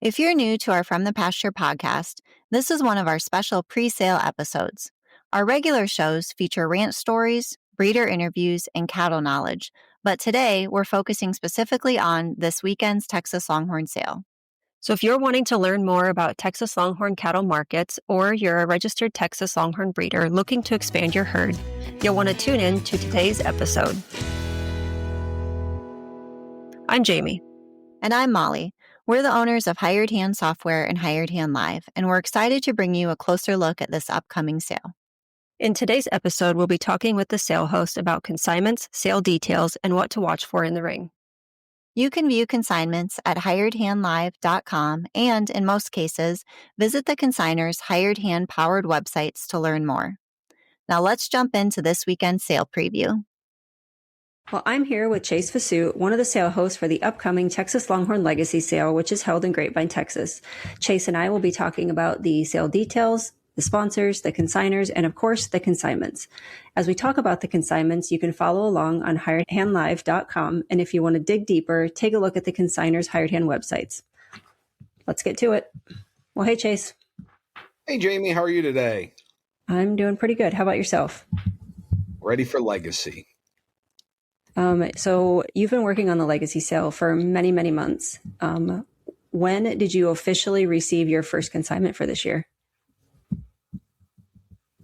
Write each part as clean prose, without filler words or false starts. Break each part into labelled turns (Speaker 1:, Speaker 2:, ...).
Speaker 1: If you're new to our From the Pasture podcast, this is one of our special pre-sale episodes. Our regular shows feature ranch stories, breeder interviews, and cattle knowledge, but today we're focusing specifically on this weekend's Texas Longhorn Sale.
Speaker 2: So if you're wanting to learn more about Texas Longhorn cattle markets, or you're a registered Texas Longhorn breeder looking to expand your herd, you'll want to tune in to today's episode. I'm Jamie.
Speaker 1: And I'm Molly. We're the owners of Hired Hand Software and Hired Hand Live, and we're excited to bring you a closer look at this upcoming sale.
Speaker 2: In today's episode, we'll be talking with the sale host about consignments, sale details, and what to watch for in the ring.
Speaker 1: You can view consignments at hiredhandlive.com and, in most cases, visit the consignor's Hired Hand-powered websites to learn more. Now let's jump into this weekend's sale preview.
Speaker 2: Well, I'm here with Chase Vasut, one of the sale hosts for the upcoming Texas Longhorn Legacy Sale, which is held in Grapevine, Texas. Chase and I will be talking about the sale details, the sponsors, the consignors, and of course, the consignments. As we talk about the consignments, you can follow along on hiredhandlive.com. And if you want to dig deeper, take a look at the consignors' Hired Hand websites. Let's get to it. Well, hey, Chase.
Speaker 3: Hey, Jamie. How are you today?
Speaker 2: I'm doing pretty good. How about yourself?
Speaker 3: Ready for Legacy.
Speaker 2: So you've been working on the Legacy Sale for many, many months. When did you officially receive your first consignment for this year?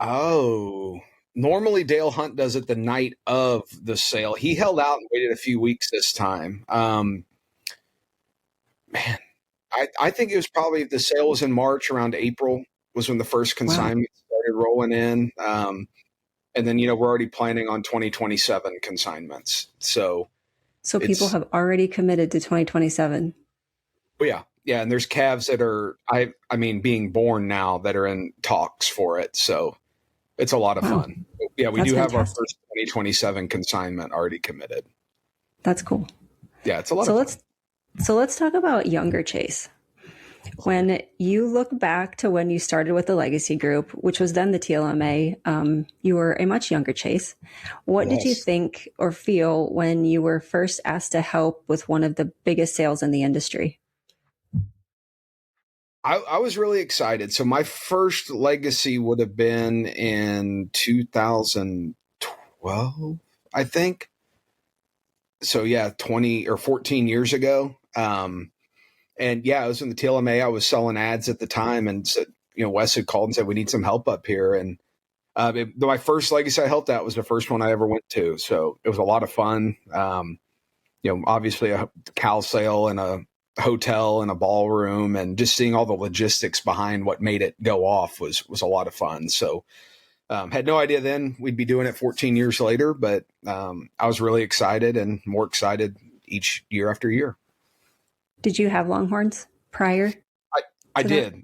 Speaker 3: Oh, normally Dale Hunt does it the night of the sale. He held out and waited a few weeks this time. I think it was probably, the sale was in March, around April was when the first consignment started rolling in. And then, we're already planning on 2027 consignments. So
Speaker 2: people have already committed to 2027.
Speaker 3: Yeah. Yeah. And there's calves that are, being born now that are in talks for it. So it's a lot of fun. Yeah. We do have our first 2027 consignment already committed.
Speaker 2: That's cool.
Speaker 3: Yeah. It's a lot of fun.
Speaker 2: So let's talk about younger Chase. When you look back to when you started with the Legacy Group, which was then the TLMA, you were a much younger Chase. What did you think or feel when you were first asked to help with one of the biggest sales in the industry?
Speaker 3: I was really excited. So my first Legacy would have been in 2012, I think. So yeah, 20 or 14 years ago. And yeah, I was in the TLMA. I was selling ads at the time, and said, Wes had called and said, we need some help up here. And my first Legacy I helped out was the first one I ever went to. So it was a lot of fun. Obviously a cow sale and a hotel and a ballroom, and just seeing all the logistics behind what made it go off was a lot of fun. So had no idea then we'd be doing it 14 years later, but I was really excited, and more excited each year after year.
Speaker 2: Did you have Longhorns prior?
Speaker 3: I did.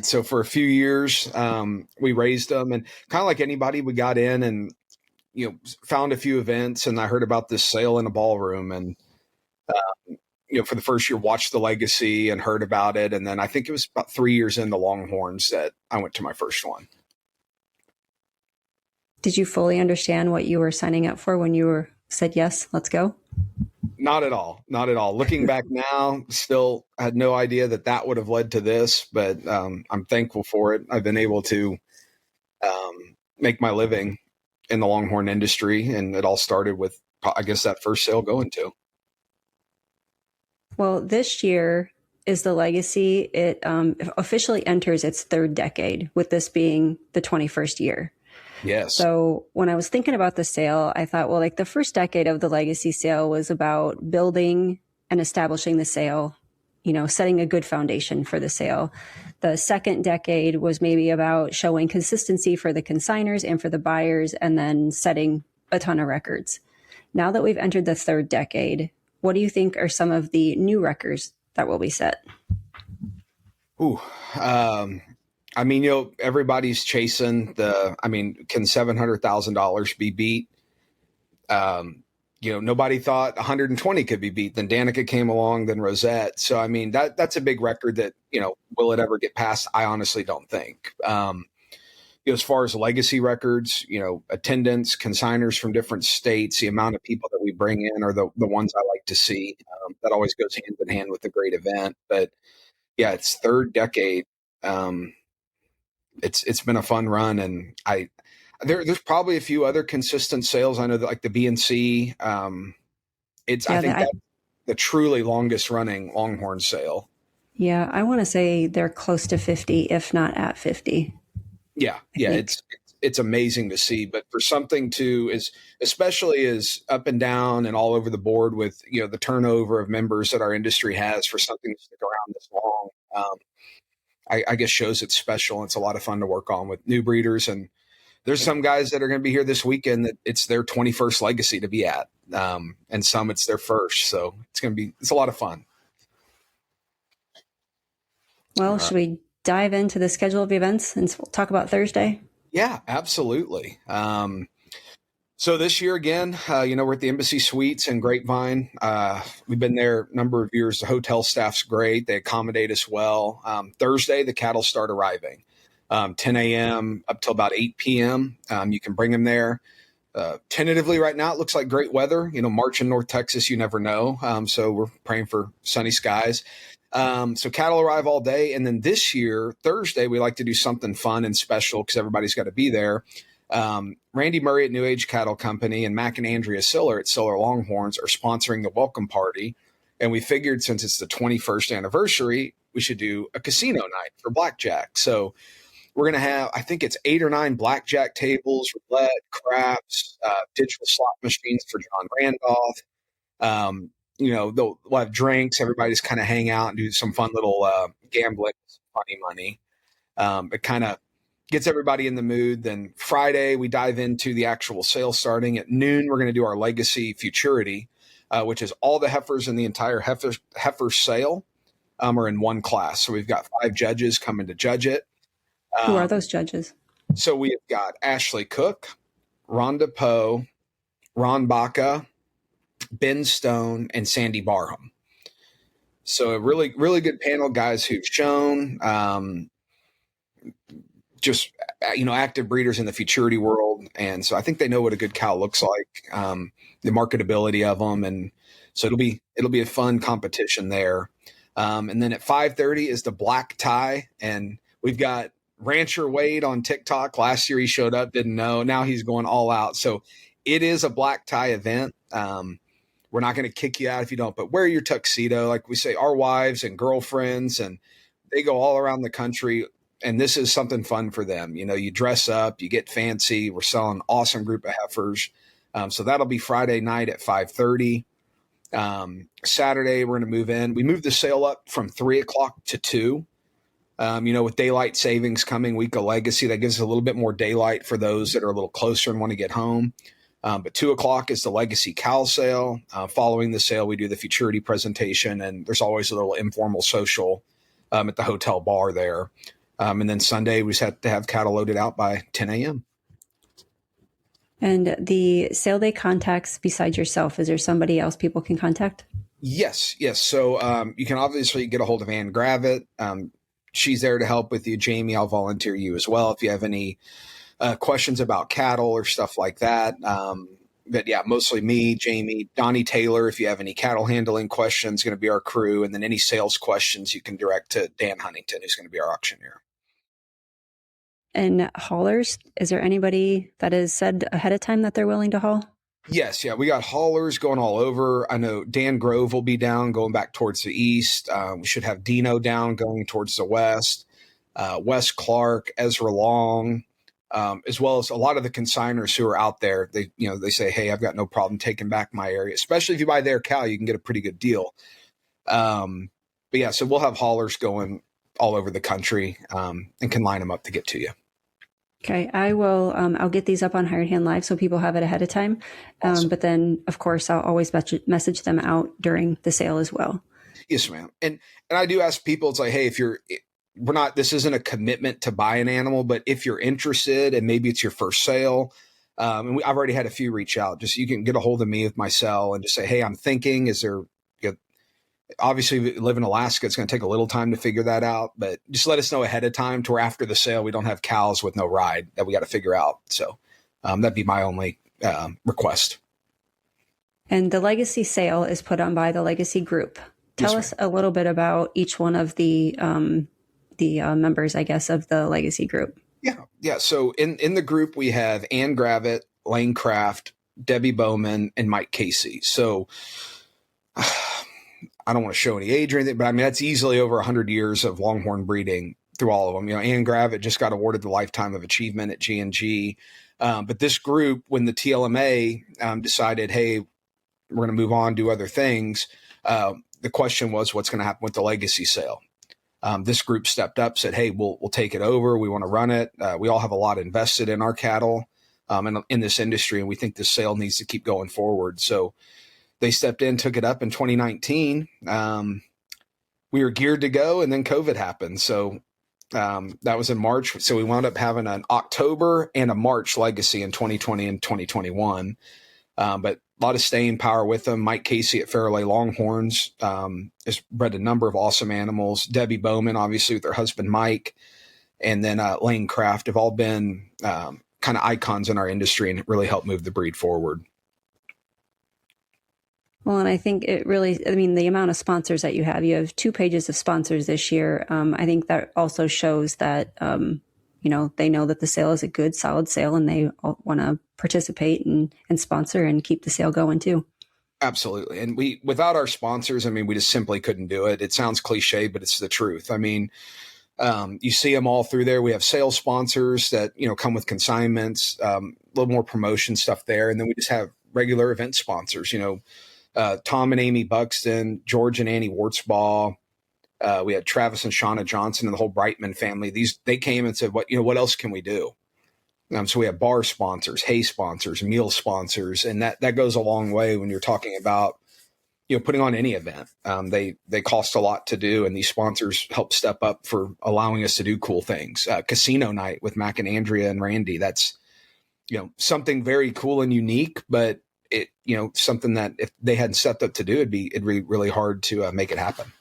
Speaker 3: So for a few years, we raised them, and kind of like anybody, we got in and, found a few events, and I heard about this sale in a ballroom, and, for the first year, watched the Legacy and heard about it. And then I think it was about 3 years in the Longhorns that I went to my first one.
Speaker 2: Did you fully understand what you were signing up for when you said, yes, let's go?
Speaker 3: Not at all. Not at all. Looking back now, still had no idea that would have led to this, but I'm thankful for it. I've been able to make my living in the Longhorn industry, and it all started with, I guess, that first sale going to.
Speaker 2: Well, this year is the Legacy. It officially enters its third decade, with this being the 21st year.
Speaker 3: Yes.
Speaker 2: So when I was thinking about the sale, I thought, well, the first decade of the Legacy Sale was about building and establishing the sale, setting a good foundation for the sale. The second decade was maybe about showing consistency for the consignors and for the buyers, and then setting a ton of records. Now that we've entered the third decade, what do you think are some of the new records that will be set?
Speaker 3: Everybody's chasing can $700,000 be beat? Nobody thought 120 could be beat. Then Danica came along, then Rosette. So, that's a big record that, will it ever get passed? I honestly don't think. As far as legacy records, attendance, consignors from different states, the amount of people that we bring in are the ones I like to see. That always goes hand in hand with a great event. But yeah, it's third decade. It's been a fun run, and there's probably a few other consistent sales. I know that like the BNC, I think that's the truly longest running Longhorn sale.
Speaker 2: Yeah, I want to say they're close to 50, if not at 50.
Speaker 3: Yeah, it's amazing to see. But for something especially as up and down and all over the board with the turnover of members that our industry has, for something to stick around this long, I guess shows it's special. It's a lot of fun to work on with new breeders, and there's some guys that are going to be here this weekend that it's their 21st legacy to be at, and some it's their first. So it's a lot of fun.
Speaker 2: Well, should we dive into the schedule of events and talk about Thursday?
Speaker 3: Yeah, absolutely. So this year again, we're at the Embassy Suites in Grapevine. We've been there a number of years. The hotel staff's great. They accommodate us well. Thursday, the cattle start arriving, 10 a.m. up till about 8 p.m. You can bring them there. Tentatively right now, it looks like great weather. March in North Texas, you never know. So we're praying for sunny skies. So cattle arrive all day. And then this year, Thursday, we like to do something fun and special because everybody's got to be there. Randy Murray at New Age Cattle Company and Mac and Andrea Siller at Siller Longhorns are sponsoring the welcome party. And we figured since it's the 21st anniversary, we should do a casino night for blackjack. So we're going to have, I think it's 8 or 9 blackjack tables, roulette, craps, digital slot machines for John Randolph. We'll have drinks. Everybody's kind of hang out and do some fun little gambling, funny money. It kind of gets everybody in the mood. Then Friday, we dive into the actual sale starting at noon. We're going to do our Legacy Futurity, which is all the heifers in the entire heifer sale are in one class. So we've got 5 judges coming to judge it.
Speaker 2: Who are those judges?
Speaker 3: So we've got Ashley Cook, Rhonda Poe, Ron Baca, Ben Stone, and Sandy Barham. So a really, really good panel, guys who've shown active breeders in the futurity world. And so I think they know what a good cow looks like, the marketability of them. And so it'll be a fun competition there. And then at 5:30 is the Black Tie. And we've got Rancher Wade on TikTok. Last year he showed up, didn't know. Now he's going all out. So it is a Black Tie event. We're not going to kick you out if you don't, but wear your tuxedo. Like we say, our wives and girlfriends, and they go all around the country. And this is something fun for them. You dress up, you get fancy. We're selling an awesome group of heifers. So that'll be Friday night at 5:30. Saturday, we're going to move in. We moved the sale up from 3 o'clock to 2. With daylight savings coming, week of Legacy, that gives us a little bit more daylight for those that are a little closer and want to get home. But 2 o'clock is the Legacy Cow Sale. Following the sale, we do the Futurity presentation, and there's always a little informal social at the hotel bar there. And then Sunday, we just have to have cattle loaded out by 10 a.m.
Speaker 2: And the sale day contacts besides yourself, is there somebody else people can contact?
Speaker 3: Yes. So you can obviously get a hold of Ann Gravitt. She's there to help with you. Jamie, I'll volunteer you as well if you have any questions about cattle or stuff like that. But yeah, mostly me, Jamie, Donnie Taylor. If you have any cattle handling questions, going to be our crew. And then any sales questions you can direct to Dan Huntington, who's going to be our auctioneer.
Speaker 2: And haulers, is there anybody that has said ahead of time that they're willing to haul?
Speaker 3: Yes. Yeah. We got haulers going all over. I know Dan Grove will be down going back towards the east. We should have Dino down going towards the west. Wes Clark, Ezra Long, as well as a lot of the consigners who are out there. They say, hey, I've got no problem taking back my area, especially if you buy their cow, you can get a pretty good deal. But yeah, so we'll have haulers going all over the country and can line them up to get to you.
Speaker 2: Okay, I will. I'll get these up on Hired Hand Live so people have it ahead of time. Awesome. But then, of course, I'll always message them out during the sale as well.
Speaker 3: Yes, ma'am. And I do ask people, it's like, hey, this isn't a commitment to buy an animal, but if you're interested and maybe it's your first sale, and I've already had a few reach out, just you can get a hold of me with my cell and just say, hey, I'm thinking, is there, obviously we live in Alaska, it's going to take a little time to figure that out, but just let us know ahead of time to where after the sale, we don't have cows with no ride that we got to figure out. So that'd be my only request.
Speaker 2: And the Legacy Sale is put on by the Legacy Group. Tell us a little bit about each one of the members, I guess, of the Legacy group.
Speaker 3: Yeah. So in the group, we have Ann Gravitt, Lane Craft, Debbie Bowman, and Mike Casey. So I don't want to show any age or anything, but I mean, that's easily over 100 years of Longhorn breeding through all of them. Ann Gravitt just got awarded the Lifetime of Achievement at G&G. But this group, when the TLMA decided, hey, we're going to move on, do other things, the question was, what's going to happen with the Legacy Sale? This group stepped up, said, hey, we'll take it over. We want to run it. We all have a lot invested in our cattle in this industry, and we think this sale needs to keep going forward. So they stepped in, took it up in 2019. We were geared to go, and then COVID happened. So that was in March. So we wound up having an October and a March Legacy in 2020 and 2021. But a lot of staying power with them. Mike Casey at Fairleigh Longhorns has bred a number of awesome animals. Debbie Bowman, obviously, with her husband Mike, and then Lane Craft have all been kind of icons in our industry and really helped move the breed forward.
Speaker 2: Well, and I think it really, I mean, the amount of sponsors that you have 2 pages of sponsors this year. I think that also shows that, they know that the sale is a good, solid sale, and they want to participate and sponsor and keep the sale going too.
Speaker 3: Absolutely. And without our sponsors, I mean, we just simply couldn't do it. It sounds cliche, but it's the truth. I mean, you see them all through there. We have sales sponsors that, come with consignments, a little more promotion stuff there. And then we just have regular event sponsors, Tom and Amy Buxton, George and Annie Wartzbaugh. We had Travis and Shauna Johnson and the whole Brightman family. They came and said, what else can we do? So we have bar sponsors, hay sponsors, meal sponsors, and that goes a long way when you're talking about, putting on any event. They cost a lot to do, and these sponsors help step up for allowing us to do cool things. Casino night with Mac and Andrea and Randy. That's, something very cool and unique, but it, something that if they hadn't stepped up to do, it'd be really hard to make it happen.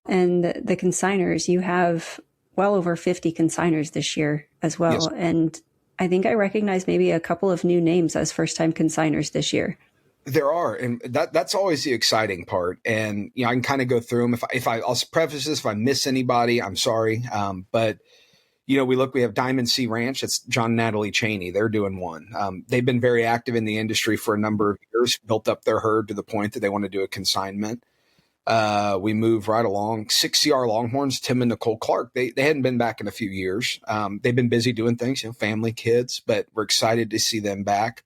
Speaker 2: And the consigners, you have well over 50 consigners this year as well. Yes. And I think I recognize maybe a couple of new names as first-time consigners this year.
Speaker 3: There are, and that's always the exciting part. And I can kind of go through them. I'll preface this, if I miss anybody, I'm sorry. But we have Diamond Sea Ranch. It's John and Natalie Cheney. They're doing one. They've been very active in the industry for a number of years, built up their herd to the point that they want to do a consignment. We move right along. 6CR Longhorns, Tim and Nicole Clark. They hadn't been back in a few years. They've been busy doing things, family, kids, but we're excited to see them back.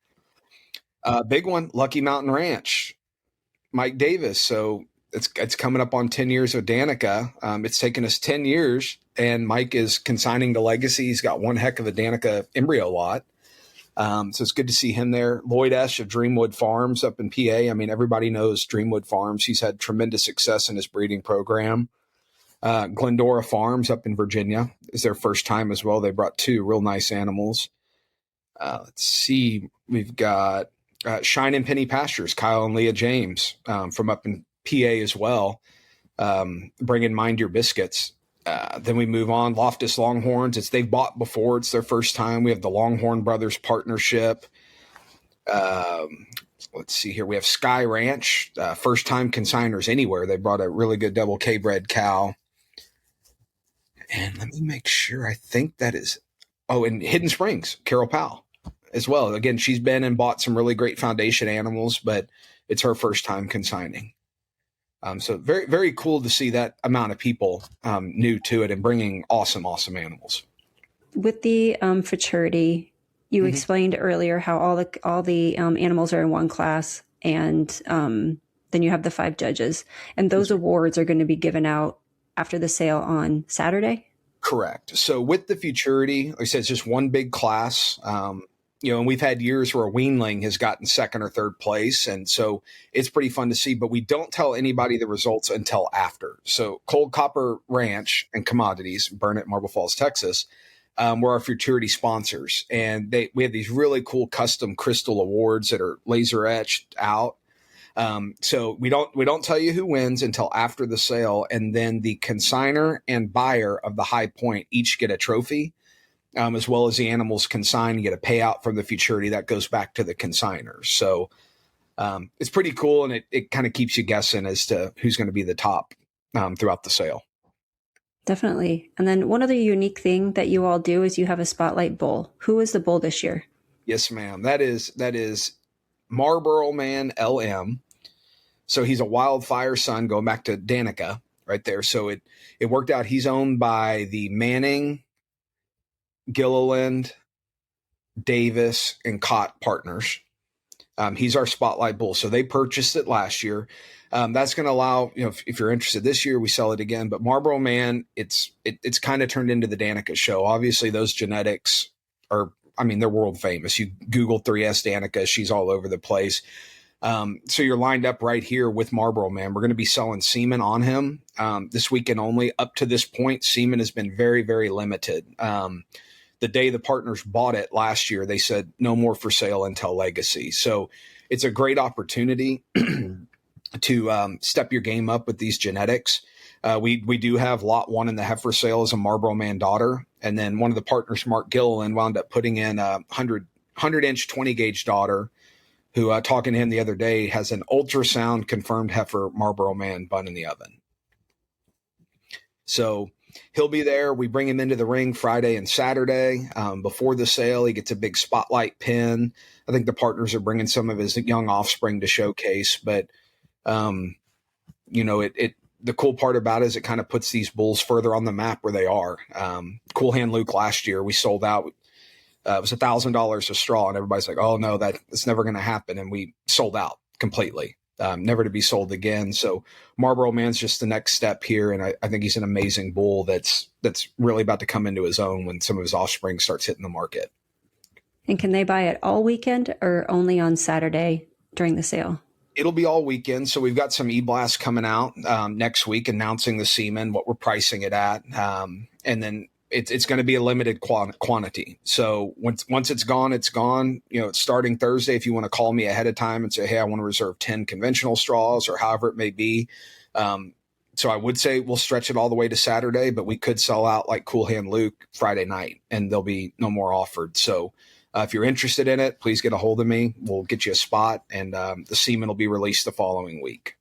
Speaker 3: Big one, Lucky Mountain Ranch, Mike Davis. So it's coming up on 10 years of Danica. It's taken us 10 years, and Mike is consigning the Legacy. He's got one heck of a Danica embryo lot. So it's good to see him there. Lloyd Esch of Dreamwood Farms up in PA. I mean, everybody knows Dreamwood Farms. He's had tremendous success in his breeding program. Glendora Farms up in Virginia is their first time as well. They brought 2 real nice animals. Let's see. We've got Shine and Penny Pastures, Kyle and Leah James from up in PA as well, bringing Mind Your Biscuits. Then we move on. Loftus Longhorns. They've bought before. It's their first time. We have the Longhorn Brothers Partnership. Let's see here. We have Sky Ranch, first time consigners anywhere. They brought a really good double K bred cow. And let me make sure. I think that is, and Hidden Springs, Carol Powell as well. Again, she's been and bought some really great foundation animals, but it's her first time consigning. So very, very cool to see that amount of people new to it and bringing awesome animals.
Speaker 2: With the futurity, you explained earlier how all the animals are in one class, and then you have the 5 judges, and those awards are going to be given out after the sale on Saturday.
Speaker 3: Correct. So with the futurity, like I said, it's just one big class. And we've had years where a weanling has gotten 2nd or 3rd place. And so it's pretty fun to see, but we don't tell anybody the results until after. So Cold Copper Ranch and Commodities, Burnett, Marble Falls, Texas, were our futurity sponsors. And we have these really cool custom crystal awards that are laser etched out. So we don't tell you who wins until after the sale. And then the consigner and buyer of the high point each get a trophy. As well as the animals consigned, you get a payout from the futurity that goes back to the consigners. So it's pretty cool, and it kind of keeps you guessing as to who's going to be the top throughout the sale.
Speaker 2: Definitely. And then one other unique thing that you all do is you have a spotlight bull. Who is the bull this year?
Speaker 3: Yes, ma'am. That is Marlboro Man LM. So he's a wildfire son, going back to Danica right there. So it worked out. He's owned by the Manning, Gilliland, Davis, and Cott partners. He's our spotlight bull. So they purchased it last year. That's going to allow, if you're interested this year, we sell it again. But Marlboro Man, it's kind of turned into the Danica show. Obviously, those genetics are, they're world famous. You Google 3S Danica, she's all over the place. So you're lined up right here with Marlboro Man. We're going to be selling semen on him this weekend only. Up to this point, semen has been very, very limited. The day the partners bought it last year, they said no more for sale until Legacy. So it's a great opportunity to step your game up with these genetics. We do have lot 1 in the heifer sale as a Marlboro Man daughter. And then one of the partners, Mark Gilliland, wound up putting in a 100-inch 20-gauge daughter who, talking to him the other day, has an ultrasound confirmed heifer Marlboro Man bun in the oven. So he'll be there. We bring him into the ring Friday and Saturday. Before the sale, he gets a big spotlight pin. I think the partners are bringing some of his young offspring to showcase. But, the cool part about it is it kind of puts these bulls further on the map where they are. Cool Hand Luke last year, we sold out. It was $1,000 a straw, and everybody's like, oh, no, that's never going to happen. And we sold out completely. Never to be sold again. So Marlboro Man's just the next step here. And I think he's an amazing bull that's really about to come into his own when some of his offspring starts hitting the market.
Speaker 2: And can they buy it all weekend or only on Saturday during the sale?
Speaker 3: It'll be all weekend. So we've got some e-blasts coming out next week announcing the semen, what we're pricing it at. And then it's going to be a limited quantity. So once it's gone, it's gone. It's starting Thursday. If you want to call me ahead of time and say, hey, I want to reserve 10 conventional straws or however it may be. So I would say we'll stretch it all the way to Saturday, but we could sell out like Cool Hand Luke Friday night and there'll be no more offered. So if you're interested in it, please get a hold of me. We'll get you a spot, and the semen will be released the following week.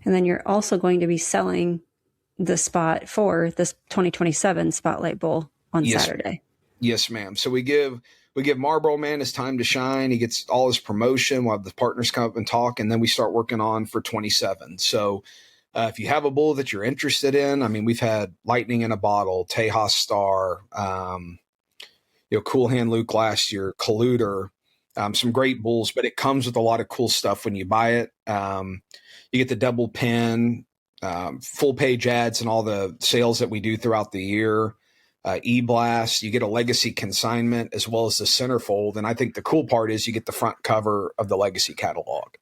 Speaker 2: And then you're also going to be selling the spot for this 2027 Spotlight Bull on Saturday.
Speaker 3: Yes, ma'am. So we give Marlboro Man his time to shine. He gets all his promotion. We'll have the partners come up and talk, and then we start working on for 27. So if you have a bull that you're interested in, we've had Lightning in a Bottle, Tejas Star, Cool Hand Luke last year, Colluder, some great bulls, but it comes with a lot of cool stuff when you buy it. You get the double pin, full page ads and all the sales that we do throughout the year, e-blast, you get a legacy consignment as well as the centerfold. And I think the cool part is you get the front cover of the legacy catalog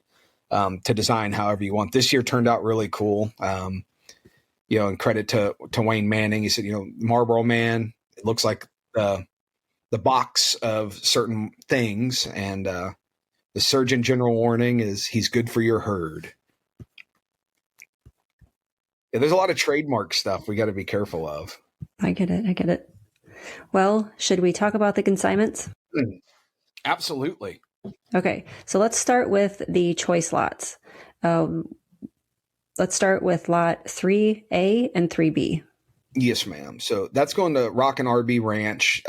Speaker 3: to design however you want. This year turned out really cool. And credit to Wayne Manning. He said, Marlboro Man, it looks like the box of certain things. And the Surgeon General warning is he's good for your herd. Yeah, there's a lot of trademark stuff we got to be careful of.
Speaker 2: I get it. Well, should we talk about the consignments?
Speaker 3: Absolutely.
Speaker 2: Okay, so let's start with the choice lots. Let's start with lot 3A and 3B.
Speaker 3: Yes, ma'am. So that's going to Rockin' RB Ranch.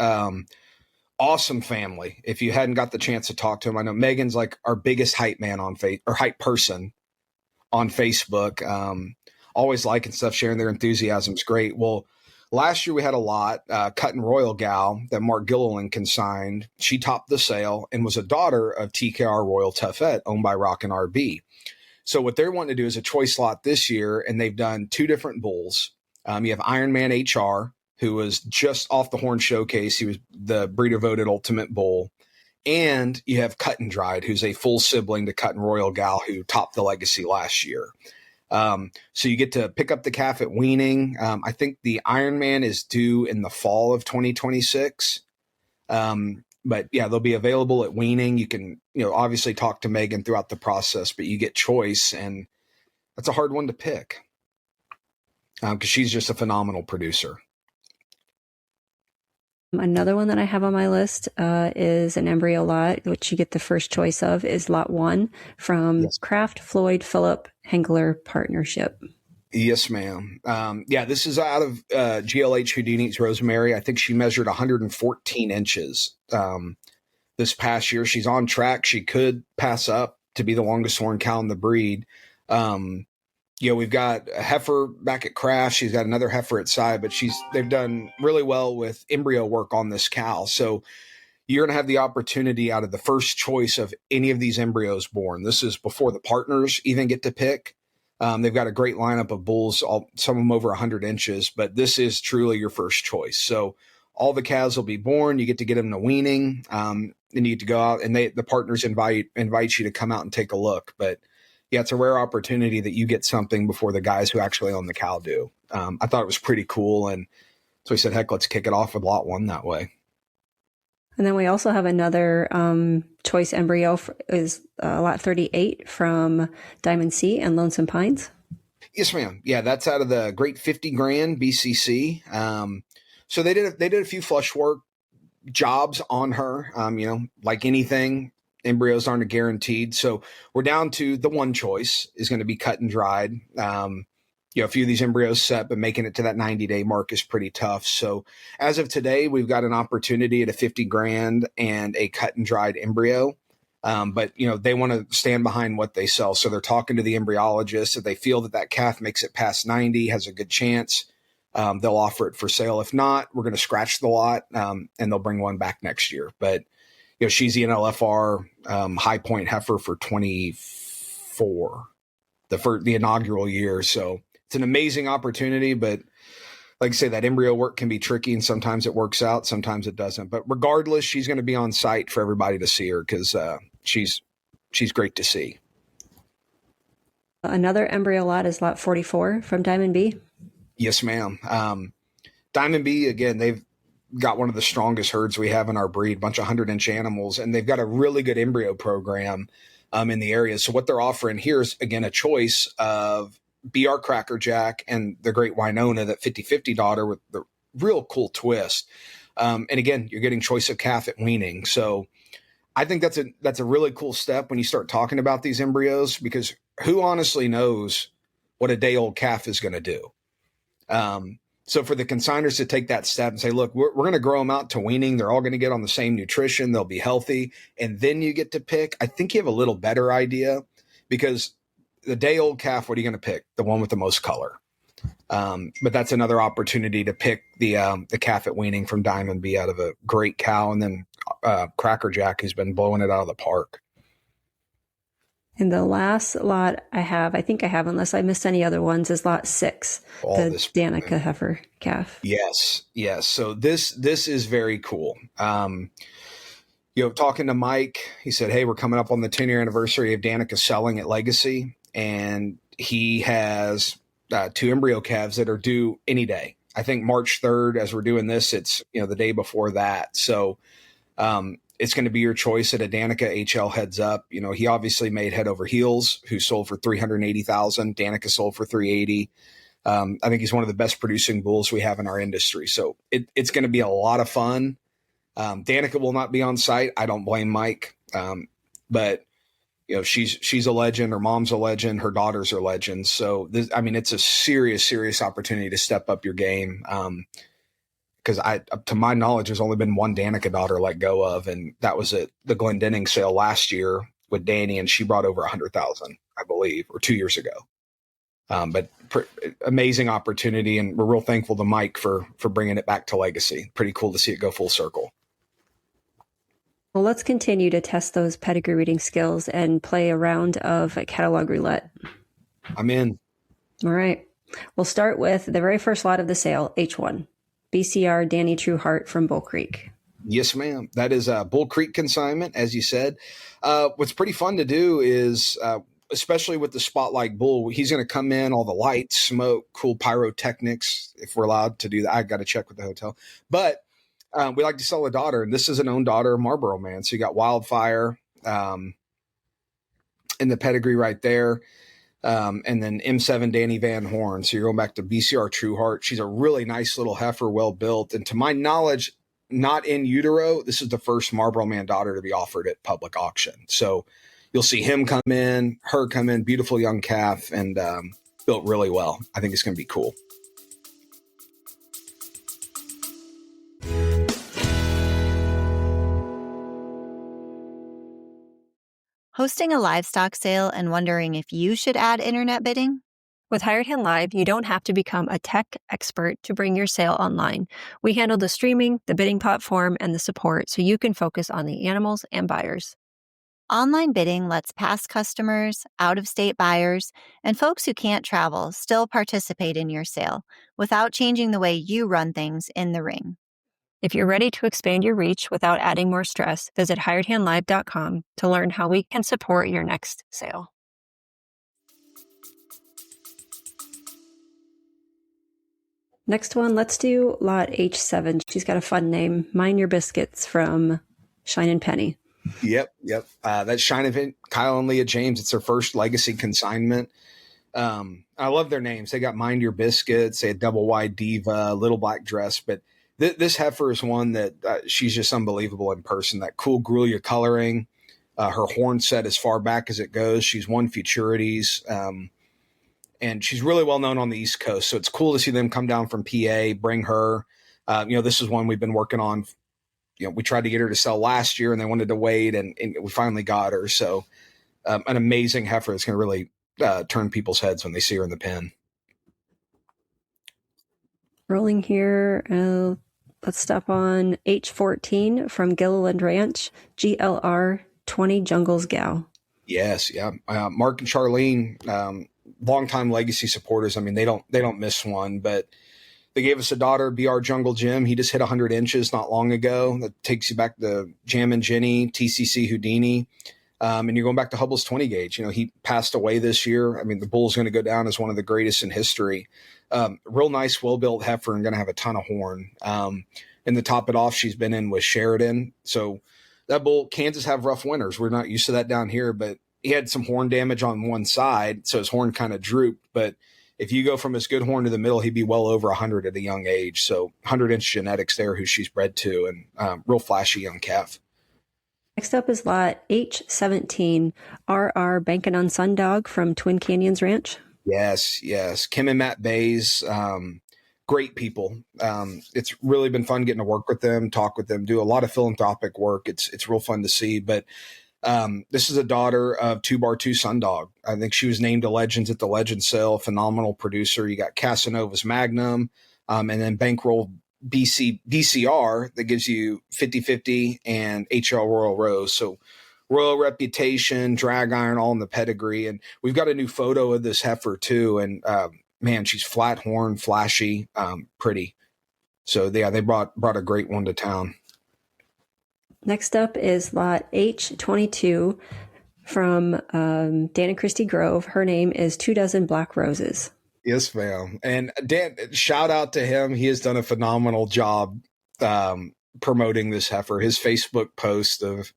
Speaker 3: Awesome family. If you hadn't got the chance to talk to him, I know Megan's like our biggest hype man on hype person on Facebook. Always liking stuff, sharing their enthusiasm is great. Well, last year we had a lot, Cutting Royal Gal that Mark Gilliland consigned. She topped the sale and was a daughter of TKR Royal Tuffet owned by Rockin' RB. So what they're wanting to do is a choice lot this year, and they've done 2 different bulls. You have Iron Man HR, who was just off the Horn Showcase. He was the breeder voted ultimate bull. And you have Cut and Dried, who's a full sibling to Cutting Royal Gal, who topped the legacy last year. So you get to pick up the calf at weaning. I think the Iron Man is due in the fall of 2026. But yeah, they'll be available at weaning. You can, obviously talk to Megan throughout the process, but you get choice, and that's a hard one to pick because she's just a phenomenal producer.
Speaker 2: Another one that I have on my list is an embryo lot, which you get the first choice of, is lot 1 from
Speaker 3: Yes.
Speaker 2: Kraft Floyd Phillip Henkler Partnership.
Speaker 3: Yes, ma'am. Yeah, this is out of GLH Houdini's Rosemary. I think she measured 114 inches this past year. She's on track. She could pass up to be the longest horn cow in the breed. We've got a heifer back at Kraft. She's got another heifer at side, but they've done really well with embryo work on this cow. So you're going to have the opportunity out of the first choice of any of these embryos born. This is before the partners even get to pick. They've got a great lineup of bulls, some of them over 100 inches, but this is truly your first choice. So all the calves will be born. You get to get them to weaning. Then you get to go out, and the partners invite you to come out and take a look. But yeah, it's a rare opportunity that you get something before the guys who actually own the cow do. I thought it was pretty cool, and so we said, heck, let's kick it off with lot 1 that way.
Speaker 2: And then we also have another choice embryo is lot 38 from Diamond C and Lonesome Pines.
Speaker 3: Yes, ma'am. Yeah, that's out of the Great 50 Grand BCC. So they did a few flush work jobs on her. Like anything, embryos aren't guaranteed. So we're down to the one choice is going to be cut and dried. A few of these embryos set, but making it to that 90-day mark is pretty tough. So as of today, we've got an opportunity at a 50 grand and a cut and dried embryo. But they want to stand behind what they sell. So they're talking to the embryologist. If they feel that calf makes it past 90, has a good chance, they'll offer it for sale. If not, we're going to scratch the lot, and they'll bring one back next year. But she's the NLFR high point heifer for 24, the inaugural year. So it's an amazing opportunity, but like I say, that embryo work can be tricky, and sometimes it works out, sometimes it doesn't. But regardless, she's going to be on site for everybody to see her because she's great to see.
Speaker 2: Another embryo lot is lot 44 from Diamond B.
Speaker 3: Yes, ma'am. Diamond B, again, they've got one of the strongest herds we have in our breed, bunch of 100-inch animals, and they've got a really good embryo program in the area. So what they're offering here is, again, a choice of BR Crackerjack and the Great Winona, that 50-50 daughter with the real cool twist. And again, you're getting choice of calf at weaning. So I think that's a really cool step when you start talking about these embryos, because who honestly knows what a day-old calf is going to do? So for the consigners to take that step and say, look, we're going to grow them out to weaning. They're all going to get on the same nutrition. They'll be healthy. And then you get to pick. I think you have a little better idea, because the day old calf, what are you going to pick? The one with the most color. But that's another opportunity to pick the calf at weaning from Diamond B out of a great cow. And then Crackerjack, who's been blowing it out of the park.
Speaker 2: And the last lot I think I have, unless I missed any other ones, is lot 6, the Danica heifer calf.
Speaker 3: Yes. So this is very cool. Talking to Mike, he said, hey, we're coming up on the 10-year anniversary of Danica selling at Legacy, and he has 2 embryo calves that are due any day. I think March 3rd, as we're doing this, it's the day before that. So it's going to be your choice at a Danica HL heads up. He obviously made Head Over Heels, who sold for $380,000. Danica sold for $380,000. I think he's one of the best producing bulls we have in our industry. So it's going to be a lot of fun. Danica will not be on site. I don't blame Mike. But she's a legend. Her mom's a legend. Her daughters are legends. So it's a serious opportunity to step up your game. Because to my knowledge, there's only been one Danica daughter let go of, and that was at the Glendenning sale last year with Danny, and she brought over 100,000, I believe, or 2 years ago. But amazing opportunity, and we're real thankful to Mike for bringing it back to Legacy. Pretty cool to see it go full circle.
Speaker 2: Well, let's continue to test those pedigree reading skills and play a round of catalog roulette.
Speaker 3: I'm in.
Speaker 2: All right. We'll start with the very first lot of the sale, H1. BCR Danny Trueheart from Bull Creek.
Speaker 3: Yes, ma'am. That is a Bull Creek consignment, as you said. What's pretty fun to do is, especially with the Spotlight Bull, he's going to come in, all the lights, smoke, cool pyrotechnics, if we're allowed to do that. I got to check with the hotel. But we like to sell a daughter, and this is an own daughter, Marlboro Man. So you got Wildfire in the pedigree right there. And then M7 Danny Van Horn. So you're going back to BCR Trueheart. She's a really nice little heifer, well built. And to my knowledge, not in utero. This is the first Marlboro Man daughter to be offered at public auction. So you'll see him come in, her come in, beautiful young calf, and built really well. I think it's going to be cool.
Speaker 1: Hosting a livestock sale and wondering if you should add internet bidding?
Speaker 2: With Hired Hand Live, you don't have to become a tech expert to bring your sale online. We handle the streaming, the bidding platform, and the support so you can focus on the animals and buyers.
Speaker 1: Online bidding lets past customers, out-of-state buyers, and folks who can't travel still participate in your sale without changing the way you run things in the ring.
Speaker 2: If you're ready to expand your reach without adding more stress, visit hiredhandlive.com to learn how we can support your next sale. Next one, let's do lot H7. She's got a fun name, Mind Your Biscuits from Shine and Penny.
Speaker 3: Yep. That's Shine and Penny, Kyle and Leah James. It's their first legacy consignment. I love their names. They got Mind Your Biscuits, they had Double Wide Diva, Little Black Dress, but this heifer is one that she's just unbelievable in person. That cool Gruyere coloring, her horn set as far back as it goes. She's won futurities, and she's really well known on the East Coast. So it's cool to see them come down from PA, bring her. This is one we've been working on. We tried to get her to sell last year, and they wanted to wait, and we finally got her. So an amazing heifer that's going to really turn people's heads when they see her in the pen.
Speaker 2: Rolling here, let's stop on H14 from Gilliland Ranch, GLR 20 Jungles Gal.
Speaker 3: Yes, yeah. Mark and Charlene, longtime legacy supporters. I mean, they don't miss one, but they gave us a daughter, BR Jungle Jim. He just hit 100 inches not long ago. That takes you back to Jam and Jenny, TCC Houdini. And you're going back to Hubble's 20 gauge. He passed away this year. I mean, the bull's going to go down as one of the greatest in history. Real nice, well-built heifer and going to have a ton of horn. And to top it off, she's been in with Sheridan. So that bull, Kansas have rough winters. We're not used to that down here, but he had some horn damage on one side. So his horn kind of drooped. But if you go from his good horn to the middle, he'd be well over 100 at a young age. So 100-inch genetics there, who she's bred to, and real flashy young calf.
Speaker 2: Next up is lot H17, RR Bankin' on Sundog from Twin Canyons Ranch.
Speaker 3: Yes. Kim and Matt Bays, great people. It's really been fun getting to work with them, talk with them, do a lot of philanthropic work. It's real fun to see. But this is a daughter of 2x2 Sundog. I think she was named to Legends at the Legends Sale. Phenomenal producer. You got Casanova's Magnum, and then Bankroll BCR that gives you 50-50 and HL Royal Rose. So royal reputation, drag iron, all in the pedigree. And we've got a new photo of this heifer too. And man, she's flat horn, flashy, pretty. So yeah, they brought a great one to town.
Speaker 2: Next up is lot H22 from Dan and Christy Grove. Her name is 24 Black Roses.
Speaker 3: Yes, ma'am. And Dan, shout out to him. He has done a phenomenal job promoting this heifer. His Facebook post of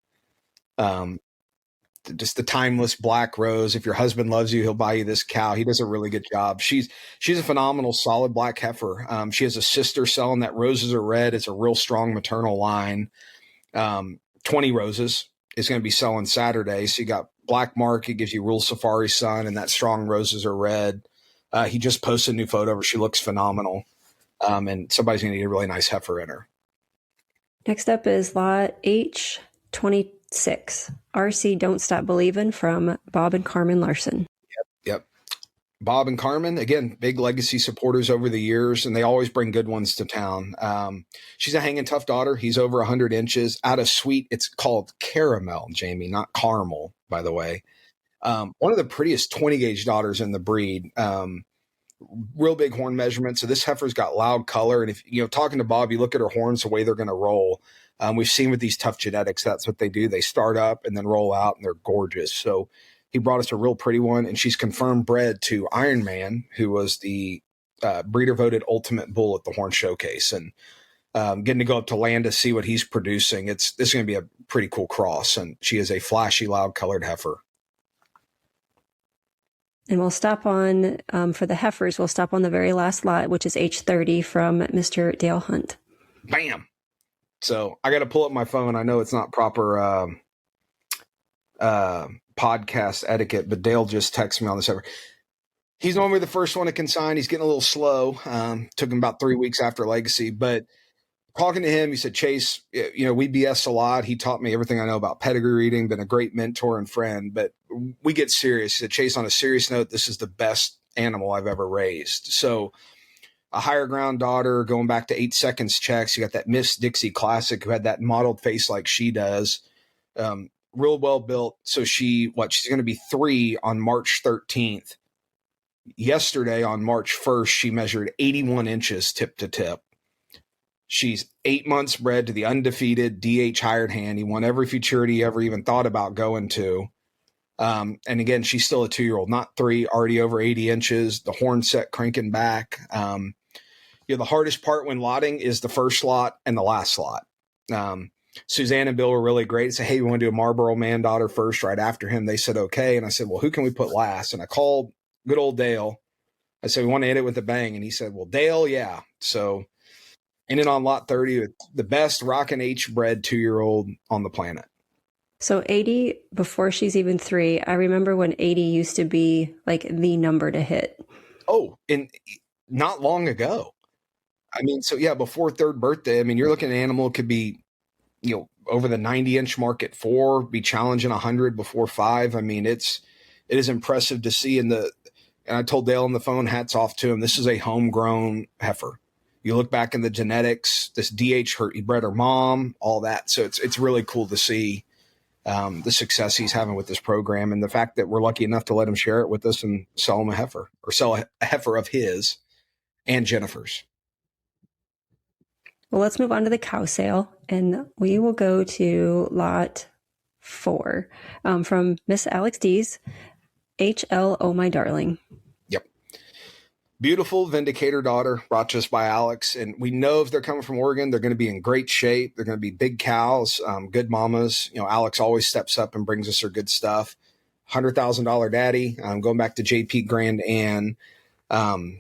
Speaker 3: just the timeless black rose. If your husband loves you, he'll buy you this cow. He does a really good job. She's a phenomenal, solid black heifer. She has a sister selling that Roses Are Red. It's a real strong maternal line. 20 Roses is going to be selling Saturday. So you got Black Mark. It gives you Rural Safari Sun, and that strong Roses Are Red. He just posted a new photo of her. She looks phenomenal. And somebody's going to get a really nice heifer in her.
Speaker 2: Next up is lot H26, RC Don't Stop Believin' from Bob and Carmen Larson.
Speaker 3: Yep. Bob and Carmen, again, big legacy supporters over the years, and they always bring good ones to town. She's a hanging tough daughter. He's over 100 inches. Out of sweet, it's called caramel, Jamie, not caramel, by the way. One of the prettiest 20 gauge daughters in the breed. Real big horn measurement. So this heifer's got loud color. And if talking to Bob, you look at her horns, the way they're going to roll. We've seen with these tough genetics, that's what they do. They start up and then roll out, and they're gorgeous. So he brought us a real pretty one, and she's confirmed bred to Iron Man, who was the breeder voted ultimate bull at the Horn Showcase. And getting to go up to land to see what he's producing. This is going to be a pretty cool cross. And she is a flashy, loud colored heifer.
Speaker 2: And we'll stop on, for the heifers, we'll stop on the very last lot, which is H30 from Mr. Dale Hunt.
Speaker 3: Bam. So I got to pull up my phone. I know it's not proper podcast etiquette, but Dale just texted me on this over. He's normally the first one to consign. He's getting a little slow. Took him about 3 weeks after Legacy, but talking to him, he said, Chase, we BS a lot. He taught me everything I know about pedigree reading, been a great mentor and friend, but we get serious. He said, Chase, on a serious note, this is the best animal I've ever raised. So a higher ground daughter going back to 8 seconds checks. You got that Miss Dixie Classic who had that modeled face like she does. Real well built. So she's going to be 3 on March 13th. Yesterday on March 1st, she measured 81 inches tip to tip. She's 8 months bred to the undefeated DH hired hand. He won every futurity he ever even thought about going to. And again, she's still a 2-year-old, not 3, already over 80 inches, the horn set cranking back. The hardest part when lotting is the first lot and the last lot. Suzanne and Bill were really great. They said, hey, we want to do a Marlboro man daughter first right after him. They said, okay. And I said, well, who can we put last? And I called good old Dale. I said, we want to hit it with a bang. And he said, well, Dale, yeah. So ended on lot 30 with the best rockin' H-bred 2-year-old on the planet.
Speaker 2: So 80, before she's even 3, I remember when 80 used to be like the number to hit.
Speaker 3: Oh, and not long ago. I mean, so yeah, before 3rd birthday, I mean, you're looking at an animal could be, over the 90-inch mark at 4, be challenging 100 before 5. I mean, it is impressive to see and I told Dale on the phone, hats off to him. This is a homegrown heifer. You look back in the genetics, this DH he bred her mom, all that. So it's really cool to see the success he's having with this program and the fact that we're lucky enough to let him share it with us and sell him a heifer or sell a heifer of his and Jennifer's.
Speaker 2: Well, let's move on to the cow sale, and we will go to lot 4 from Miss Alex D's HL Oh My Darling.
Speaker 3: Yep. Beautiful Vindicator daughter brought to us by Alex. And we know if they're coming from Oregon, they're going to be in great shape. They're going to be big cows, good mamas. Alex always steps up and brings us her good stuff. $100,000 daddy, going back to JP Grand Ann. In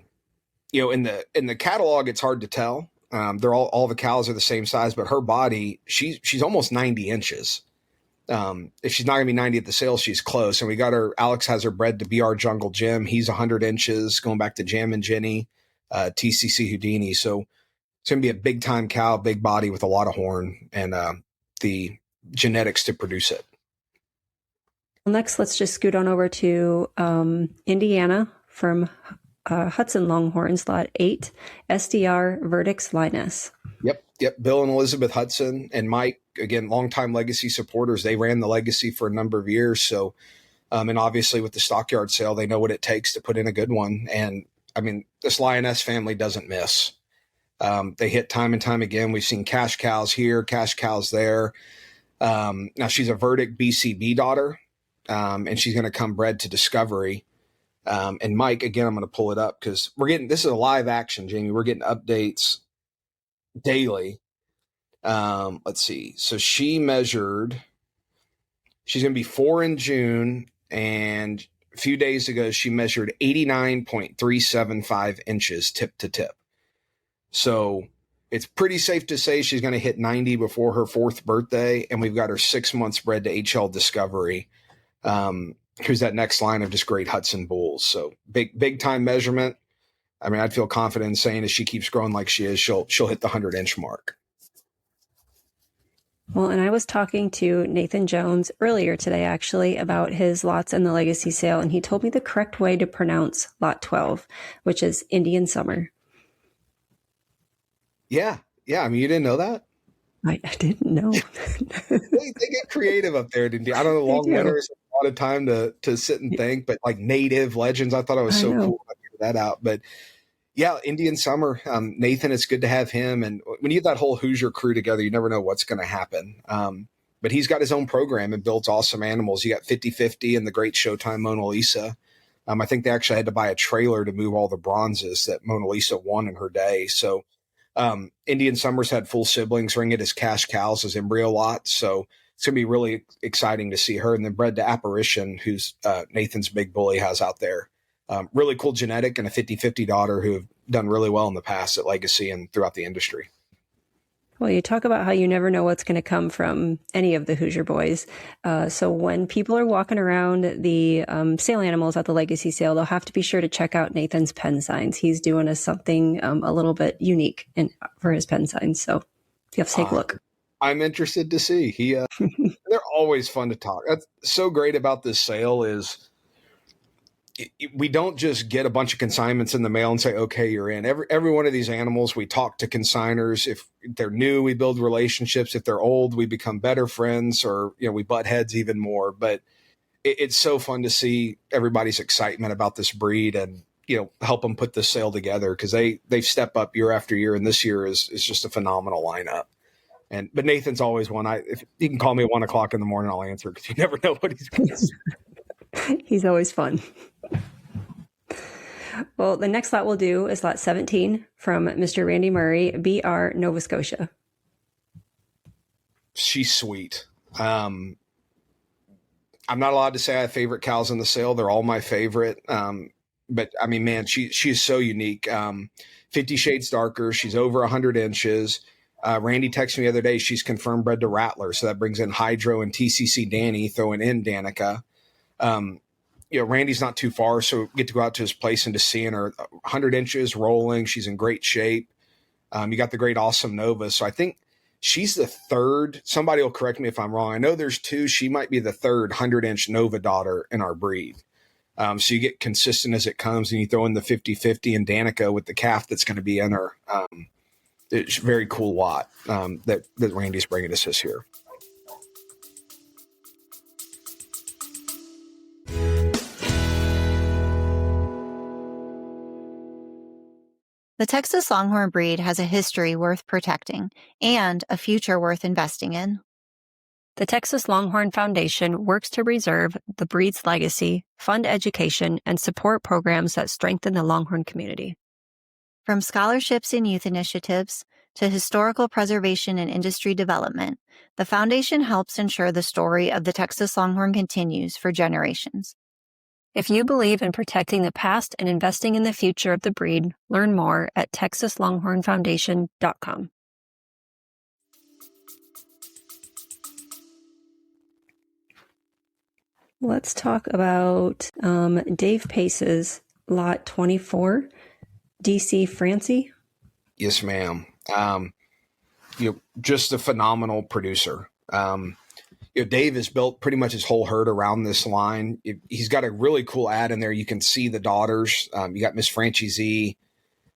Speaker 3: the catalog, it's hard to tell. They're all the cows are the same size, but her body, she's almost 90 inches. If she's not gonna be 90 at the sale, she's close. And we got her, Alex has her bred to BR Jungle Jim. He's 100 inches going back to Jam and Jenny, TCC Houdini. So it's gonna be a big time cow, big body with a lot of horn and, the genetics to produce it.
Speaker 2: Well, next, let's just scoot on over to, Indiana from Hudson Longhorns, lot 8, SDR Verdicts Linus.
Speaker 3: Yep. Bill and Elizabeth Hudson and Mike, again, longtime Legacy supporters. They ran the Legacy for a number of years. So, and obviously with the stockyard sale, they know what it takes to put in a good one. And I mean, this Lioness family doesn't miss. They hit time and time again. We've seen cash cows here, cash cows there. Now she's a Verdict BCB daughter, and she's going to come bred to Discovery. And Mike, again, I'm going to pull it up because this is a live action, Jamie. We're getting updates daily. Let's see. So she's going to be 4 in June. And a few days ago, she measured 89.375 inches tip to tip. So it's pretty safe to say she's going to hit 90 before her 4th birthday. And we've got her 6 months bred to HL Discovery. Who's that next line of just great Hudson bulls. So big time measurement. I mean, I'd feel confident in saying as she keeps growing like she is, she'll hit the 100-inch mark.
Speaker 2: Well, and I was talking to Nathan Jones earlier today, actually, about his lots in the Legacy Sale, and he told me the correct way to pronounce lot 12, which is Indian Summer.
Speaker 3: Yeah. I mean, you didn't know that?
Speaker 2: I didn't know.
Speaker 3: they get creative up there, didn't you? I don't know. Long winters, a lot of time to sit and think, but like native legends, I thought it was so cool to figure that out. But yeah, Indian Summer, Nathan, it's good to have him. And when you get that whole Hoosier crew together, you never know what's going to happen. But he's got his own program and builds awesome animals. You got 50-50 and the great Showtime Mona Lisa. I think they actually had to buy a trailer to move all the bronzes that Mona Lisa won in her day. So Indian Summers had full siblings, ring it as cash cows as embryo lots. So it's going to be really exciting to see her. And then bred to Apparition, who's Nathan's big bully has out there. Really cool genetic and a 50-50 daughter who have done really well in the past at Legacy and throughout the industry.
Speaker 2: Well, you talk about how you never know what's going to come from any of the Hoosier boys. So when people are walking around the sale animals at the Legacy Sale, they'll have to be sure to check out Nathan's pen signs. He's doing us something a little bit unique for his pen signs. So you have to take a look.
Speaker 3: I'm interested to see. They're always fun to talk. That's so great about this sale is we don't just get a bunch of consignments in the mail and say, okay, you're in. Every one of these animals, we talk to consigners. If they're new, we build relationships. If they're old, we become better friends, or we butt heads even more. But it's so fun to see everybody's excitement about this breed and help them put this sale together, because they step up year after year, and this year is just a phenomenal lineup. But Nathan's always one. If you can call me at 1 o'clock in the morning, I'll answer, because you never know what he's going to say.
Speaker 2: He's always fun. Well, the next lot we'll do is lot 17 from Mr. Randy Murray, BR, Nova Scotia.
Speaker 3: She's sweet. I'm not allowed to say I have favorite cows in the sale. They're all my favorite. But I mean, man, she's so unique. 50 shades darker. She's over 100 inches. Randy texted me the other day. She's confirmed bred to Rattler. So that brings in Hydro and TCC Danny, throwing in Danica. Randy's not too far, so get to go out to his place and just seeing her 100 inches rolling. She's in great shape. You got the great Awesome Nova. So I think she's the third. Somebody will correct me if I'm wrong. I know there's two. She might be the third 100-inch Nova daughter in our breed. So you get consistent as it comes, and you throw in the 50-50 and Danica with the calf that's going to be in her. It's a very cool lot that Randy's bringing us this year.
Speaker 1: The Texas Longhorn breed has a history worth protecting and a future worth investing in.
Speaker 2: The Texas Longhorn Foundation works to preserve the breed's legacy, fund education, and support programs that strengthen the Longhorn community.
Speaker 1: From scholarships and youth initiatives to historical preservation and industry development, the foundation helps ensure the story of the Texas Longhorn continues for generations.
Speaker 2: If you believe in protecting the past and investing in the future of the breed, learn more at texaslonghornfoundation.com. Let's talk about Dave Pace's lot 24, DC Francie.
Speaker 3: Yes, ma'am. Just a phenomenal producer. Dave has built pretty much his whole herd around this line. He's got a really cool ad in there. You can see the daughters. You got Miss Francie Z,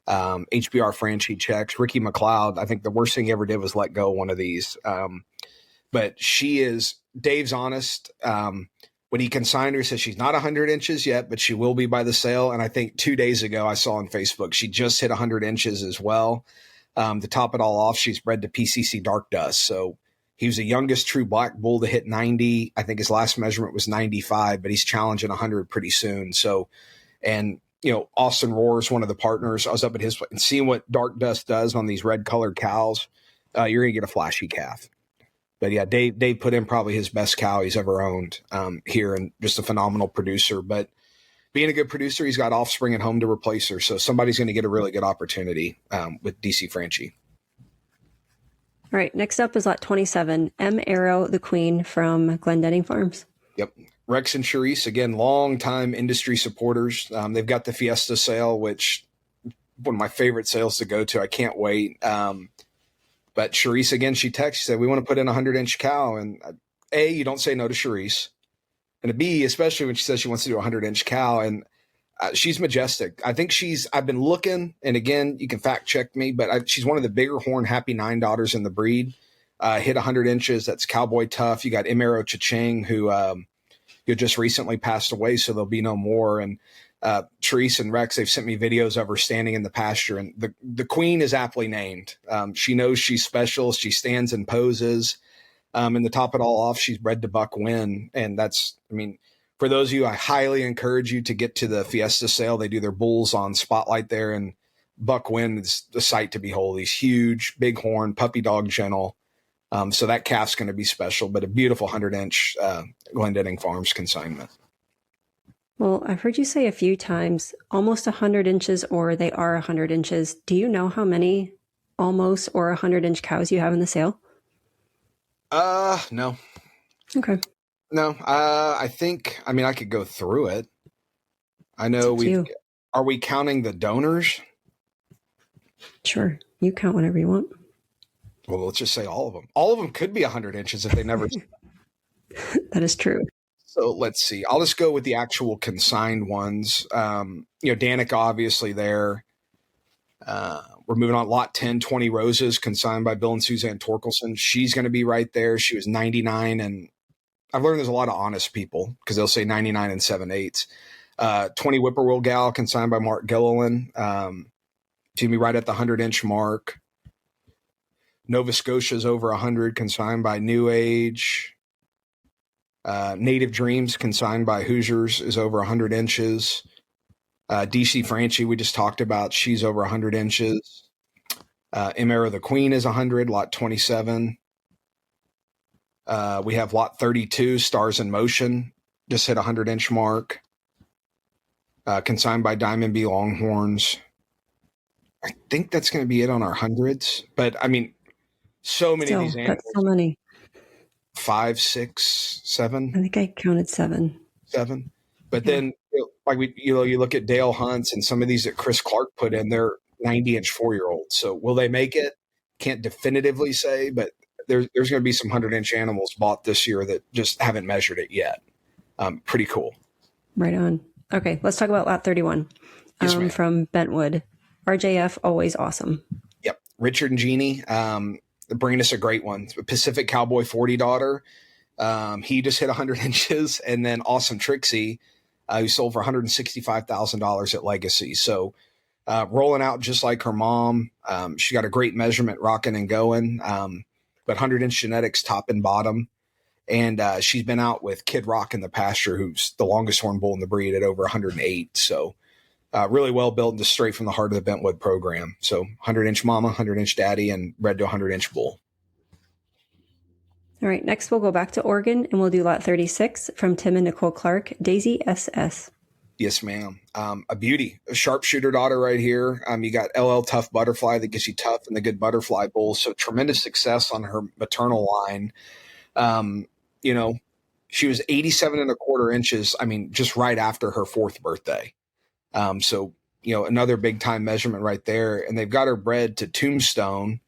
Speaker 3: HBR Francie checks, Ricky McLeod. I think the worst thing he ever did was let go of one of these. But Dave's honest. When he consigned her, he says she's not 100 inches yet, but she will be by the sale. And I think 2 days ago, I saw on Facebook, she just hit 100 inches as well. To top it all off, she's bred to PCC Dark Dust. So he was the youngest true black bull to hit 90. I think his last measurement was 95, but he's challenging 100 pretty soon. So, and Austin Rohr is one of the partners. I was up at his and seeing what Dark Dust does on these red colored cows. You're going to get a flashy calf. But yeah, Dave put in probably his best cow he's ever owned here, and just a phenomenal producer. But being a good producer, he's got offspring at home to replace her. So somebody's going to get a really good opportunity with DC Francie.
Speaker 2: All right, next up is lot 27, M. Arrow, the Queen from Glendenning Farms.
Speaker 3: Yep. Rex and Charisse, again, long-time industry supporters. They've got the Fiesta sale, which one of my favorite sales to go to. I can't wait. But Charisse, again, she said, we want to put in a 100-inch cow. And A, you don't say no to Charisse. And a B, especially when she says she wants to do a 100-inch cow. And she's majestic. I think I've been looking, and again, you can fact check me, but she's one of the bigger horn Happy 9 daughters in the breed. Hit 100 inches. That's Cowboy Tough. You got Imero Cha-Ching, who just recently passed away, so there'll be no more. And Therese and Rex, they've sent me videos of her standing in the pasture, and the Queen is aptly named. She knows she's special. She stands and poses. And to top it all off, she's bred to buck win. And for those of you, I highly encourage you to get to the Fiesta sale. They do their bulls on Spotlight there, and buck win is a sight to behold. He's huge, big horn, puppy dog gentle. So that calf's going to be special, but a beautiful 100-inch Glendenning Farms consignment.
Speaker 2: Well, I've heard you say a few times, almost 100 inches, or they are 100 inches. Do you know how many almost or 100-inch cows you have in the sale?
Speaker 3: No.
Speaker 2: Okay.
Speaker 3: No. I think, I mean, I could go through it. I know are we counting the donors?
Speaker 2: Sure. You count whatever you want.
Speaker 3: Well, let's just say all of them. All of them could be 100 inches if they never.
Speaker 2: That is true.
Speaker 3: So let's see. I'll just go with the actual consigned ones. Danica obviously there. We're moving on. Lot 10, 20 Roses, consigned by Bill and Suzanne Torkelson. She's going to be right there. She was 99. And I've learned there's a lot of honest people because they'll say 99 and 7/8. 20 Whippoorwill Gal, consigned by Mark Gilliland. To be right at the 100-inch mark. Nova Scotia's over 100, consigned by New Age. Native Dreams, consigned by Hoosiers, is over 100 inches. DC Franchi, we just talked about, she's over 100 inches. Emera the Queen is 100, lot 27. We have lot 32, Stars in Motion, just hit 100-inch mark. Consigned by Diamond B Longhorns. I think that's going to be it on our hundreds. But, I mean, so many of these animals.
Speaker 2: That's so many.
Speaker 3: 5, 6, 7.
Speaker 2: I think I counted 7.
Speaker 3: 7. But then, like you look at Dale Hunts and some of these that Chris Clark put in, they're 90-inch 4-year-olds. So will they make it? Can't definitively say, but there's going to be some 100-inch animals bought this year that just haven't measured it yet. Pretty cool.
Speaker 2: Right on. Okay, let's talk about lot 31 from Bentwood. RJF, always awesome.
Speaker 3: Yep. Richard and Jeannie. Bringing us a great one. Pacific Cowboy 40 daughter. He just hit 100 inches. And then Awesome Trixie, who sold for $165,000 at Legacy. So rolling out just like her mom. She got a great measurement rocking and going. But 100-inch genetics top and bottom. And she's been out with Kid Rock in the Pasture, who's the longest horn bull in the breed at over 108. So really well built and just straight from the heart of the Bentwood program. So 100-inch mama, 100-inch daddy, and bred to 100-inch bull.
Speaker 2: All right, next we'll go back to Oregon, and we'll do lot 36 from Tim and Nicole Clark, Daisy SS.
Speaker 3: Yes, ma'am. A beauty, a sharpshooter daughter right here. You got LL Tough Butterfly that gives you tough and the good butterfly bull. So tremendous success on her maternal line. She was 87.25 inches. I mean, just right after her 4th birthday. So another big time measurement right there. And they've got her bred to Tombstone.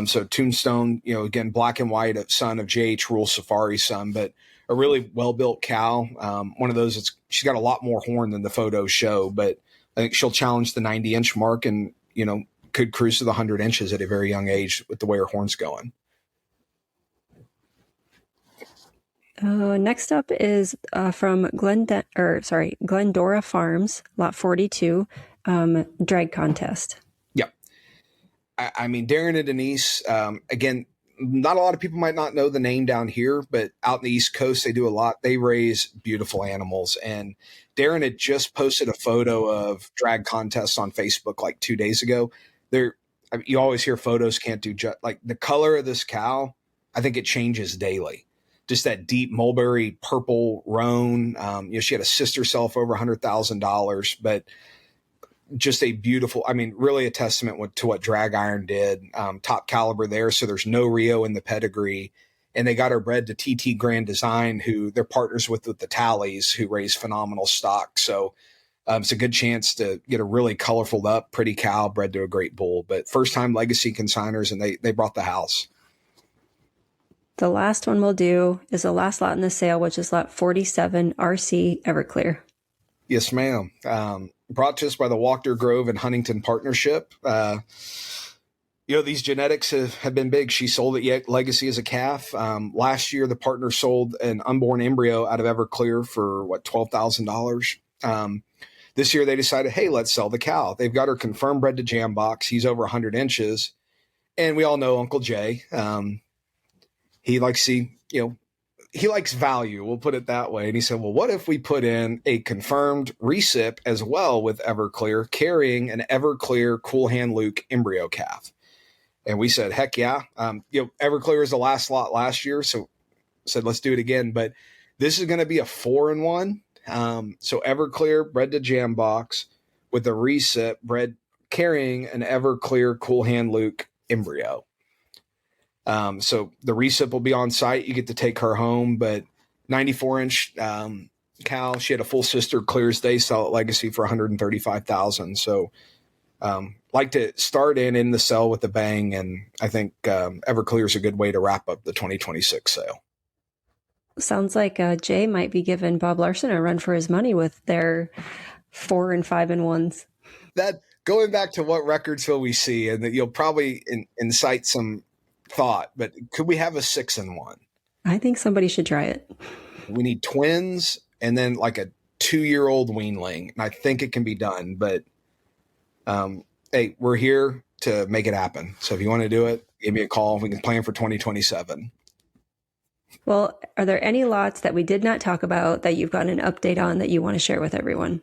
Speaker 3: So Tombstone, again, black and white, son of J.H. Rule Safari's son, but a really well-built cow. One of those, she's got a lot more horn than the photos show, but I think she'll challenge the 90-inch mark and, could cruise to the 100 inches at a very young age with the way her horn's going.
Speaker 2: Next up is from Glendora Farms, lot 42, drag contest.
Speaker 3: Yep. I mean, Darren and Denise, again, not a lot of people might not know the name down here, but out in the East Coast, they do a lot. They raise beautiful animals. And Darren had just posted a photo of drag contests on Facebook like 2 days ago. You always hear photos can't do like the color of this cow. I think it changes daily. Just that deep mulberry purple roan. She had a sister sell for over $100,000, but just a beautiful, really a testament to what Drag Iron did. Top caliber there. So there's no Rio in the pedigree. And they got her bred to TT Grand Design, who they're partners with the Tallies, who raise phenomenal stock. So it's a good chance to get a really colorful up, pretty cow bred to a great bull. But first time legacy consigners, and they brought the house.
Speaker 2: The last one we'll do is the last lot in the sale, which is lot 47, RC Everclear.
Speaker 3: Yes, ma'am. Brought to us by the Walker Grove and Huntington Partnership. These genetics have been big. She sold it Legacy as a calf. Last year, the partner sold an unborn embryo out of Everclear for $12,000. This year, they decided, hey, let's sell the cow. They've got her confirmed bred to Jambox. He's over 100 inches. And we all know Uncle Jay. He likes he likes value. We'll put it that way. And he said, well, what if we put in a confirmed recip as well with Everclear, carrying an Everclear Cool Hand Luke embryo calf? And we said, heck yeah. Everclear was the last lot last year. So said, let's do it again. But this is going to be a 4-in-1. So Everclear bred to Jambox with a recip bred carrying an Everclear Cool Hand Luke embryo. So the recip will be on site. You get to take her home, but 94-inch cow. She had a full sister clears day sell at Legacy for $135,000. So like to start in the sale with a bang, and I think Everclear is a good way to wrap up the 2026 sale.
Speaker 2: Sounds like Jay might be giving Bob Larson a run for his money with their 4 and 5 and 1s.
Speaker 3: That going back to what records will we see, and that you'll probably incite some thought, but could we have a 6 and 1?
Speaker 2: I think somebody should try it.
Speaker 3: We need twins and then like a 2-year-old weanling, and I think it can be done. But hey, we're here to make it happen. So if you want to do it, give me a call. We can plan for 2027.
Speaker 2: Well, are there any lots that we did not talk about that you've got an update on that you want to share with everyone?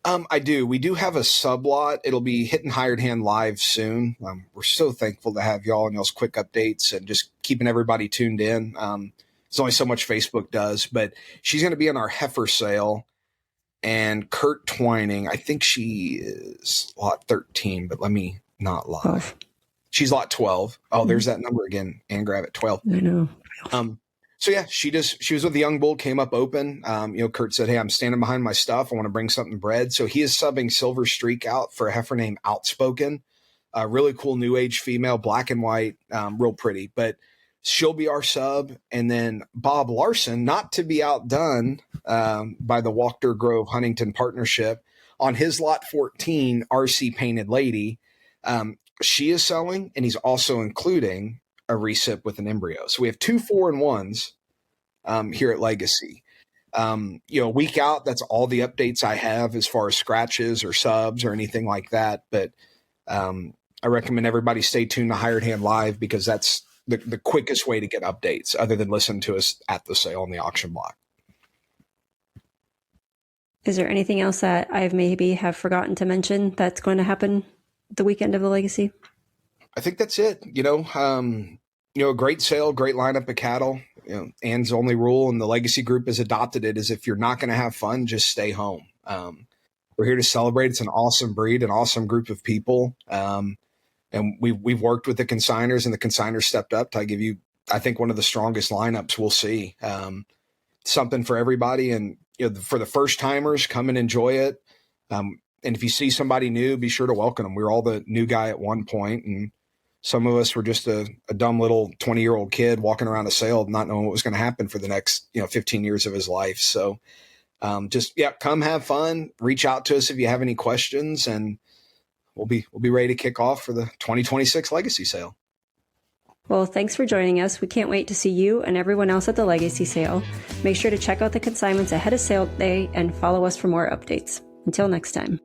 Speaker 3: I do. We do have a sublot. It'll be hitting Hired Hand live soon. We're so thankful to have y'all and y'all's quick updates and just keeping everybody tuned in. There's only so much Facebook does, but she's going to be in our heifer sale. And Kurt Twining, I think she is lot 13, but let me not lie.
Speaker 2: 12.
Speaker 3: She's lot 12. Oh, there's that number again. And grab it, 12.
Speaker 2: I know.
Speaker 3: So yeah, she was with the young bull, came up open. Kurt said, hey, I'm standing behind my stuff. I want to bring something bred. So he is subbing Silver Streak out for a heifer named Outspoken, a really cool new age female, black and white, real pretty, but she'll be our sub. And then Bob Larson, not to be outdone by the Walker Grove Huntington partnership, on his lot 14, RC Painted Lady, she is selling, and he's also including a recip with an embryo. So we have 2 4 and 1s here at Legacy. Week out, that's all the updates I have as far as scratches or subs or anything like that. But I recommend everybody stay tuned to Hired Hand Live, because that's the quickest way to get updates other than listen to us at the sale on the auction block.
Speaker 2: Is there anything else that I've maybe have forgotten to mention that's going to happen the weekend of the Legacy?
Speaker 3: I think that's it. A great sale, great lineup of cattle. Ann's only rule, and the Legacy Group has adopted it, is if you're not going to have fun, just stay home. We're here to celebrate. It's an awesome breed, an awesome group of people. And we've worked with the consigners, and the consigners stepped up to give you, I think, one of the strongest lineups we'll see. Something for everybody. And for the first timers, come and enjoy it. And if you see somebody new, be sure to welcome them. We were all the new guy at one point, and some of us were just a dumb little 20-year-old kid walking around a sale, not knowing what was going to happen for the next 15 years of his life. So come have fun. Reach out to us if you have any questions, and we'll be ready to kick off for the 2026 Legacy Sale.
Speaker 2: Well, thanks for joining us. We can't wait to see you and everyone else at the Legacy Sale. Make sure to check out the consignments ahead of sale day and follow us for more updates. Until next time.